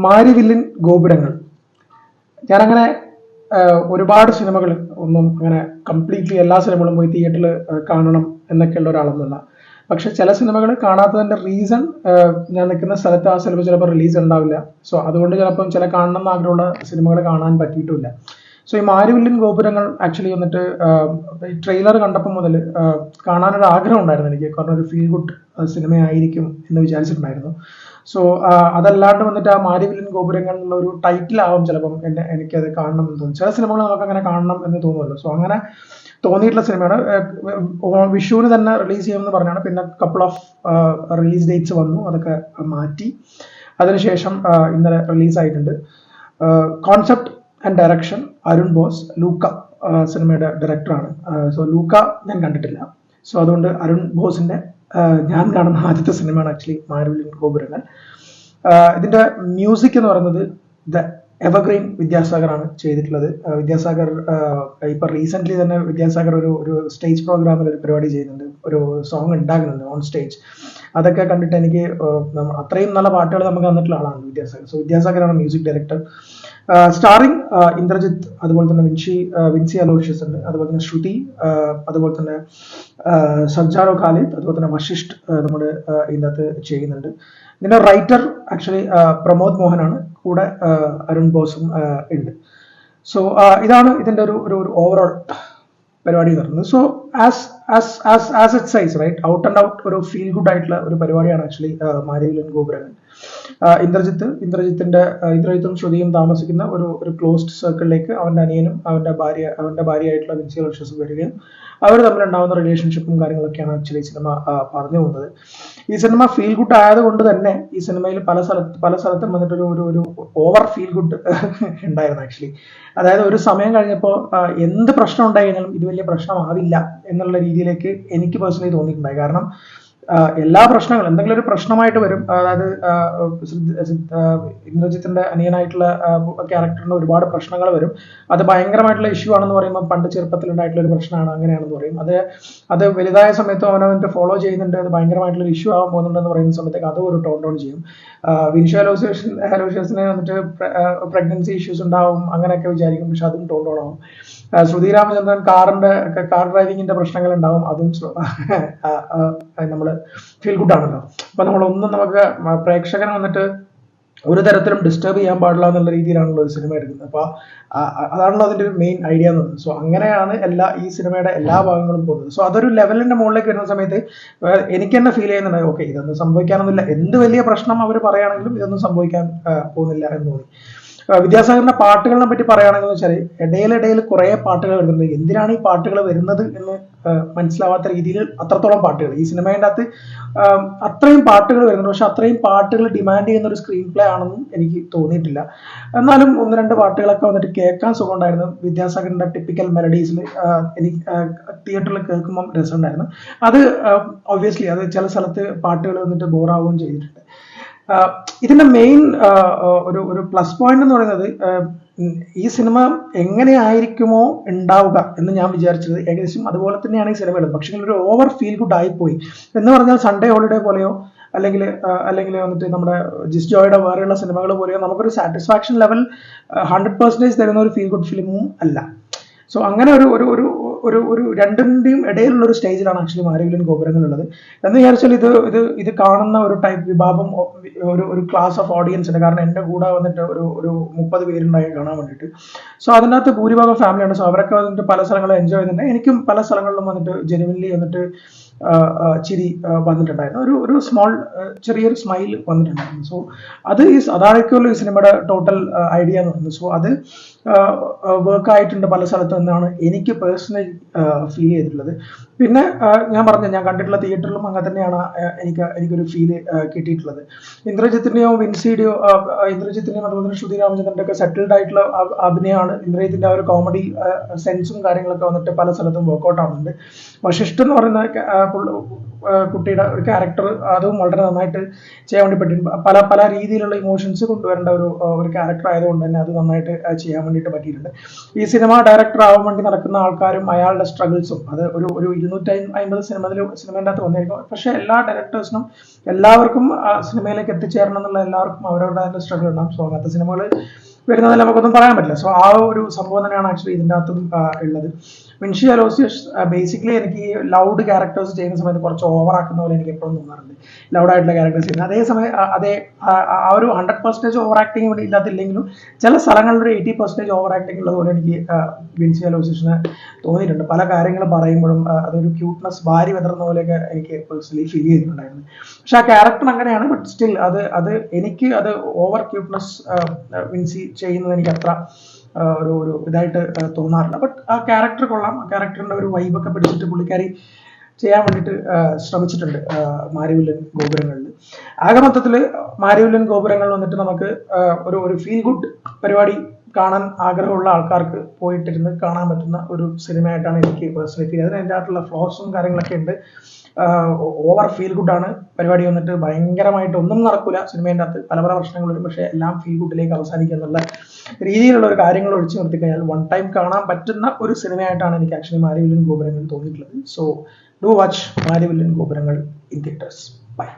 മാരിവില്ലിൻ ഗോപുരങ്ങൾ. ഞാനങ്ങനെ ഒരുപാട് സിനിമകൾ ഒന്നും അങ്ങനെ കംപ്ലീറ്റ്ലി എല്ലാ സിനിമകളും പോയി തിയേറ്ററിൽ കാണണം എന്നൊക്കെയുള്ള ഒരാളൊന്നുമല്ല. പക്ഷെ ചില സിനിമകൾ കാണാത്തതിന്റെ റീസൺ ഞാൻ നിൽക്കുന്ന സ്ഥലത്ത് ആ സിനിമ ചിലപ്പോൾ റിലീസ് ഉണ്ടാവില്ല. സോ അതുകൊണ്ട് ചിലപ്പം ചില കാണണം എന്ന് ആഗ്രഹമുള്ള സിനിമകൾ കാണാൻ പറ്റിയിട്ടില്ല. സോ ഈ മാരിവില്ലിൻ ഗോപുരങ്ങൾ ആക്ച്വലി വന്നിട്ട് ട്രെയിലർ കണ്ടപ്പോൾ മുതൽ കാണാനൊരു ആഗ്രഹം ഉണ്ടായിരുന്നു എനിക്ക്. കാരണം ഒരു ഫീൽ ഗുഡ് സിനിമയായിരിക്കും എന്ന് വിചാരിച്ചിട്ടുണ്ടായിരുന്നു. സോ അതല്ലാണ്ട് വന്നിട്ട് ആ മാരിവില്ലിൻ ഗോപുരങ്ങൾ എന്നുള്ള ഒരു ടൈറ്റിൽ ആവും ചിലപ്പം എനിക്കത് കാണണം എന്ന് തോന്നും. ചില സിനിമകൾ നമുക്ക് അങ്ങനെ കാണണം എന്ന് തോന്നുമല്ലോ. സോ അങ്ങനെ തോന്നിയിട്ടുള്ള സിനിമയാണ്. വിഷുവിന് തന്നെ റിലീസ് ചെയ്യുമെന്ന് പറഞ്ഞാണ്. പിന്നെ കപ്പിൾ ഓഫ് റിലീസ് ഡേറ്റ്സ് വന്നു, അതൊക്കെ മാറ്റി. അതിനുശേഷം ഇന്നലെ റിലീസായിട്ടുണ്ട്. Concept and direction Arun Bose, Luca സിനിമയുടെ ഡയറക്ടറാണ്. സോ ലൂക്ക ഞാൻ കണ്ടിട്ടില്ല. സോ അതുകൊണ്ട് അരുൺ ബോസിന്റെ ഞാൻ കാണുന്ന ആദ്യത്തെ സിനിമയാണ് ആക്ച്വലി മാരിവില്ലിൻ ഗോപുരങ്ങൾ. ഇതിന്റെ മ്യൂസിക് എന്ന് പറയുന്നത് ദ എവർഗ്രീൻ വിദ്യാസാഗർ ആണ് ചെയ്തിട്ടുള്ളത്. വിദ്യാസാഗർ ഇപ്പൊ റീസെന്റ് തന്നെ വിദ്യാസാഗർ ഒരു സ്റ്റേജ് പ്രോഗ്രാമിൽ ഒരു പരിപാടി ചെയ്യുന്നുണ്ട്, ഒരു സോങ് ഉണ്ടാകുന്നുണ്ട് ഓൺ സ്റ്റേജ്. അതൊക്കെ കണ്ടിട്ട് എനിക്ക് അത്രയും നല്ല പാട്ടുകൾ നമുക്ക് തന്നിട്ടുള്ള ആളാണ് വിദ്യാസാഗർ. സോ വിദ്യാസാഗറാണ് മ്യൂസിക് ഡയറക്ടർ. സ്റ്റാറിംഗ് ഇന്ദ്രജിത്ത്, അതുപോലെ തന്നെ വിൻസി അലോഷ്യസ് ഉണ്ട്, അതുപോലെ തന്നെ ശ്രുതി, അതുപോലെ തന്നെ സജ്ജാറോ ഖാലിദ്, അതുപോലെ തന്നെ വശിഷ്ഠ് നമ്മുടെ ഇതിനകത്ത് ചെയ്യുന്നുണ്ട്. ഇതിന്റെ റൈറ്റർ ആക്ച്വലി പ്രമോദ് മോഹനാണ്, കൂടെ അരുൺ ബോസും ഉണ്ട്. സോ ഇതാണ് ഇതിന്റെ ഒരു ഓവറോൾ പരിപാടി എന്ന് പറയുന്നത്. So as it says right, out and out ഒരു ഫീൽ ഗുഡ് ആയിട്ടുള്ള ഒരു പരിപാടിയാണ് ആക്ച്വലി മാരിവില്ലിൻ ഗോപുരങ്ങൾ. ഇന്ദ്രജിത്തും ശ്രുതിയും താമസിക്കുന്ന ഒരു ക്ലോസ്ഡ് സർക്കിളിലേക്ക് അവന്റെ അനിയനും അവന്റെ ഭാര്യയായിട്ടുള്ള വിൻസി അലോഷ്യസും വരികയും അവർ തമ്മിലുണ്ടാവുന്ന റിലേഷൻഷിപ്പും കാര്യങ്ങളൊക്കെയാണ് ആക്ച്വലി സിനിമ പറഞ്ഞു പോകുന്നത്. ഈ സിനിമ ഫീൽ ഗുഡ് ആയതുകൊണ്ട് തന്നെ ഈ സിനിമയിൽ പല സ്ഥലത്തും വന്നിട്ട് ഒരു ഓവർ ഫീൽ ഗുഡ് ഉണ്ടായിരുന്നു ആക്ച്വലി. അതായത് ഒരു സമയം കഴിഞ്ഞപ്പോൾ എന്ത് പ്രശ്നം ഉണ്ടായി കഴിഞ്ഞാലും ഇത് വലിയ പ്രശ്നമാവില്ല എന്നുള്ള രീതിയിലേക്ക് എനിക്ക് പേഴ്സണലി തോന്നിയിട്ടുണ്ടായി. കാരണം എല്ലാ പ്രശ്നങ്ങളും എന്തെങ്കിലും ഒരു പ്രശ്നമായിട്ട് വരും. അതായത് ഇന്ദ്രജിത്തിന്റെ അനിയനായിട്ടുള്ള ക്യാരക്ടറിന് ഒരുപാട് പ്രശ്നങ്ങൾ വരും. അത് ഭയങ്കരമായിട്ടുള്ള ഇഷ്യൂ ആണെന്ന് പറയുമ്പോൾ പണ്ട് ചെറുപ്പത്തിൽ ഉണ്ടായിട്ടുള്ള ഒരു പ്രശ്നമാണ്, അങ്ങനെയാണെന്ന് പറയും. അത് വലുതായ സമയത്തും അവനവന്റെ ഫോളോ ചെയ്യുന്നുണ്ട്, അത് ഭയങ്കരമായിട്ടുള്ള ഇഷ്യൂ ആകാൻ പോകുന്നുണ്ടെന്ന് പറയുന്ന സമയത്തേക്ക് അതും ഒരു ടോൺ ഡൗൺ ചെയ്യും. വിൻഷി അലോഷ്യസിന് വന്നിട്ട് പ്രഗ്നൻസി ഇഷ്യൂസ് ഉണ്ടാവും അങ്ങനെയൊക്കെ വിചാരിക്കും, പക്ഷെ അതും ടോൺ ഡൗൺ ആവും. ശ്രുതി രാമചന്ദ്രൻ കാർ ഡ്രൈവിങ്ങിന്റെ പ്രശ്നങ്ങൾ ഉണ്ടാവും, അതും നമ്മള് ഫീൽ ഗുഡ് ആണല്ലോ. അപ്പൊ നമുക്ക് പ്രേക്ഷകനെ വന്നിട്ട് ഒരു തരത്തിലും ഡിസ്റ്റർബ് ചെയ്യാൻ പാടില്ല എന്നുള്ള രീതിയിലാണല്ലോ ഒരു സിനിമ എടുക്കുന്നത്. അപ്പൊ അതാണല്ലോ അതിന്റെ ഒരു മെയിൻ ഐഡിയ എന്ന് പറയുന്നത്. സോ അങ്ങനെയാണ് ഈ സിനിമയുടെ എല്ലാ ഭാഗങ്ങളും പോകുന്നത്. സോ അതൊരു ലെവലിന്റെ മുകളിലേക്ക് വരുന്ന സമയത്ത് എനിക്ക് തന്നെ ഫീൽ ചെയ്യുന്നുണ്ട്, ഓക്കെ ഇതൊന്നും സംഭവിക്കാനൊന്നുമില്ല, എന്ത് വലിയ പ്രശ്നം അവർ പറയുകയാണെങ്കിലും ഇതൊന്നും സംഭവിക്കാൻ പോകുന്നില്ല എന്ന് തോന്നി. വിദ്യാസാഗറിന്റെ പാട്ടുകളെ പറ്റി പറയുകയാണെങ്കിൽ വെച്ചാൽ ഇടയിലിടയിൽ കുറെ പാട്ടുകൾ വരുന്നുണ്ട്. എന്തിനാണ് ഈ പാട്ടുകൾ വരുന്നത് എന്ന് മനസ്സിലാവാത്ത രീതിയിൽ അത്രത്തോളം പാട്ടുകൾ ഈ സിനിമയുടെ അകത്ത് അത്രയും പാട്ടുകൾ വരുന്നുണ്ട്. പക്ഷെ അത്രയും പാട്ടുകൾ ഡിമാൻഡ് ചെയ്യുന്ന ഒരു സ്ക്രീൻ പ്ലേ ആണെന്നും എനിക്ക് തോന്നിയിട്ടില്ല. എന്നാലും ഒന്ന് രണ്ട് പാട്ടുകളൊക്കെ വന്നിട്ട് കേൾക്കാൻ സുഖമുണ്ടായിരുന്നു. വിദ്യാസാഗറിന്റെ ടിപ്പിക്കൽ മെലഡീസിൽ എനിക്ക് തിയേറ്ററിൽ കേൾക്കുമ്പോൾ രസമുണ്ടായിരുന്നു. അത് ഒബ്വിയസ്ലി അത് ചില സ്ഥലത്ത് പാട്ടുകൾ വന്നിട്ട് ബോറാവുകയും ചെയ്തിട്ടുണ്ട്. ഇതിന്റെ മെയിൻ ഒരു പ്ലസ് പോയിന്റ് എന്ന് പറയുന്നത് ഈ സിനിമ എങ്ങനെയായിരിക്കുമോ ഉണ്ടാവുക എന്ന് ഞാൻ വിചാരിച്ചത് ഏകദേശം അതുപോലെ തന്നെയാണ് ഈ സിനിമ. പക്ഷേ ഒരു ഓവർ ഫീൽ ഗുഡ് ആയിപ്പോയി എന്ന് പറഞ്ഞാൽ സൺഡേ ഹോളിഡേ പോലെയോ അല്ലെങ്കിൽ വന്നിട്ട് നമ്മുടെ ജിസ് ജോയുടെ വേറെയുള്ള സിനിമകൾ പോലെയോ നമുക്കൊരു സാറ്റിസ്ഫാക്ഷൻ ലെവൽ 100% തരുന്ന ഒരു ഫീൽ ഗുഡ് ഫിലിമും അല്ല. സോ അങ്ങനെ ഒരു രണ്ടിന്റെയും ഇടയിലുള്ള ഒരു സ്റ്റേജിലാണ് ആക്ച്വലി മാരിവില്ലിൻ ഗോപുരങ്ങൾ ഉള്ളത്. എന്ന് വിചാരിച്ചാൽ ഇത് കാണുന്ന ഒരു ടൈപ്പ് വിഭാഗം ഒരു ക്ലാസ് ഓഫ് ഓഡിയൻസ് ഉണ്ട്. കാരണം എൻ്റെ കൂടെ വന്നിട്ട് ഒരു 30 പേരുണ്ടായി കാണാൻ വേണ്ടിയിട്ട്. സോ അതിനകത്ത് ഭൂരിഭാഗം ഫാമിലിയാണ്. സോ അവരൊക്കെ വന്നിട്ട് പല സ്ഥലങ്ങളും എൻജോയ് ചെയ്യുന്നുണ്ട്. എനിക്കും പല സ്ഥലങ്ങളിലും വന്നിട്ട് ജെനുവിൻലി വന്നിട്ട് ചിരി വന്നിട്ടുണ്ടായിരുന്നു. ഒരു ചെറിയൊരു സ്മൈൽ വന്നിട്ടുണ്ടായിരുന്നു. സോ അതായിരിക്കുമല്ലോ ഈ സിനിമയുടെ ടോട്ടൽ ഐഡിയ എന്ന് പറയുന്നത്. സോ അത് വർക്ക് ആയിട്ടുണ്ട് പല സ്ഥലത്തും എന്നാണ് എനിക്ക് പേഴ്സണലി ഫീൽ ചെയ്തിട്ടുള്ളത്. പിന്നെ ഞാൻ കണ്ടിട്ടുള്ള തിയേറ്ററിലും അങ്ങനെ തന്നെയാണ് എനിക്കൊരു ഫീല് കിട്ടിയിട്ടുള്ളത്. ഇന്ദ്രജിത്തിന്റെയോ ഇന്ദ്രജിത്തിന്റെയും അതുപോലെ തന്നെ ശ്രുതി രാമചന്ദ്രന്റെ ഒക്കെ സെറ്റിൽഡ് ആയിട്ടുള്ള അഭിനയമാണ്. ഇന്ദ്രജിത്തിന്റെ ആ ഒരു കോമഡി സെൻസും കാര്യങ്ങളൊക്കെ വന്നിട്ട് പല സ്ഥലത്തും വർക്ക്ഔട്ട് ആവുന്നുണ്ട്. വശിഷ്ഠ് എന്ന് പറയുന്ന കുട്ടിയുടെ ഒരു ക്യാരക്ടർ അതും വളരെ നന്നായിട്ട് ചെയ്യാൻ വേണ്ടി പറ്റിയിട്ടുണ്ട്. പല പല രീതിയിലുള്ള ഇമോഷൻസ് കൊണ്ടുവരേണ്ട ഒരു ക്യാരക്ടർ ആയതുകൊണ്ട് തന്നെ അത് നന്നായിട്ട് ചെയ്യാൻ വേണ്ടിയിട്ട് പറ്റിയിട്ടുണ്ട്. ഈ സിനിമ ഡയറക്ടർ ആവാൻ വേണ്ടി നടക്കുന്ന ആൾക്കാരും അയാളുടെ സ്ട്രഗിൾസും അത് ഒരു 250 സിനിമേൻ്റെ അകത്ത് വന്നിരിക്കും. പക്ഷെ എല്ലാ ഡയറക്ടേഴ്സിനും എല്ലാവർക്കും സിനിമയിലേക്ക് എത്തിച്ചേരണം എന്നുള്ള എല്ലാവർക്കും അവരവരുടെ സ്ട്രഗിൾ ഉണ്ടാകും. സോ അങ്ങനത്തെ സിനിമകൾ വരുന്നതിൽ നമുക്കൊന്നും പറയാൻ പറ്റില്ല. സോ ആ ഒരു സംഭവം തന്നെയാണ് ആക്ച്വലി ഇതിൻ്റെ അകത്തും ഉള്ളത്. വിൻസി അലോസിയസ് ബേസിക്കലി എനിക്ക് ഈ ലൗഡ് ക്യാരക്ടേഴ്സ് ചെയ്യുന്ന സമയത്ത് കുറച്ച് ഓവർ ആക്കുന്ന പോലെ എനിക്ക് എപ്പോഴും തോന്നാറുണ്ട്, ലൗഡ് ആയിട്ടുള്ള ക്യാരക്ടേഴ്സ് ചെയ്യുന്നത്. അതേസമയം ആ ഒരു 100% ഓവർ ആക്ടിങ് ഇവിടെ ഇല്ലാത്തില്ലെങ്കിലും ചില സ്ഥലങ്ങളിൽ ഒരു 80% ഓവർ ആക്ടിങ് ഉള്ളതുപോലെ എനിക്ക് വിൻസി അലോസിയസിന് തോന്നിയിട്ടുണ്ട്. പല കാര്യങ്ങൾ പറയുമ്പോഴും അതൊരു ക്യൂട്ട്നെസ് വാരി വിതറുന്ന പോലെയൊക്കെ എനിക്ക് പേഴ്സണലി ഫീൽ ചെയ്തിട്ടുണ്ടായിരുന്നു. പക്ഷെ ആ ക്യാരക്ടർ അങ്ങനെയാണ്. ബട്ട് സ്റ്റിൽ അത് എനിക്ക് അത് ഓവർ ക്യൂട്ട്നെസ് വിൻസി ചെയ്യുന്നത് എനിക്ക് അത്ര ഒരു ഇതായിട്ട് തോന്നാറില്ല. ബട്ട് ആ ക്യാരക്ടർ കൊള്ളാം. ആ ക്യാരക്ടറിന്റെ ഒരു വൈബൊക്കെ പിടിച്ചിട്ട് പുള്ളിക്കാരി ചെയ്യാൻ വേണ്ടിയിട്ട് ശ്രമിച്ചിട്ടുണ്ട് മാരിവില്ലൻ ഗോപുരങ്ങളിൽ. ആകെ മൊത്തത്തിൽ മാരിവില്ലൻ ഗോപുരങ്ങൾ വന്നിട്ട് നമുക്ക് ഒരു ഫീൽ ഗുഡ് പരിപാടി കാണാൻ ആഗ്രഹമുള്ള ആൾക്കാർക്ക് പോയിട്ടിരുന്ന് കാണാൻ പറ്റുന്ന ഒരു സിനിമയായിട്ടാണ് എനിക്ക് പേഴ്സണലി ഫീൽ ചെയ്തത്. അതിൻ്റെ അകത്തുള്ള ഫ്ലോസും കാര്യങ്ങളൊക്കെ ഉണ്ട്. ഓവർ ഫീൽ ഗുഡാണ് പരിപാടി. വന്നിട്ട് ഭയങ്കരമായിട്ട് ഒന്നും നടക്കൂല സിനിമേൻ്റെ അകത്ത്, പല പല പ്രശ്നങ്ങൾ വരും. പക്ഷേ എല്ലാം ഫീൽ ഗുഡിലേക്ക് അവസാനിക്കുക എന്നുള്ള രീതിയിലുള്ള ഒരു കാര്യങ്ങൾ ഒഴിച്ചു നിർത്തി കഴിഞ്ഞാൽ വൺ ടൈം കാണാൻ പറ്റുന്ന ഒരു സിനിമയായിട്ടാണ് എനിക്ക് ആക്ച്വലി മാരിവില്ലൻ ഗോപുരങ്ങൾ തോന്നിയിട്ടുള്ളത്. So do watch Marivillin Gopurangal in theatres. By.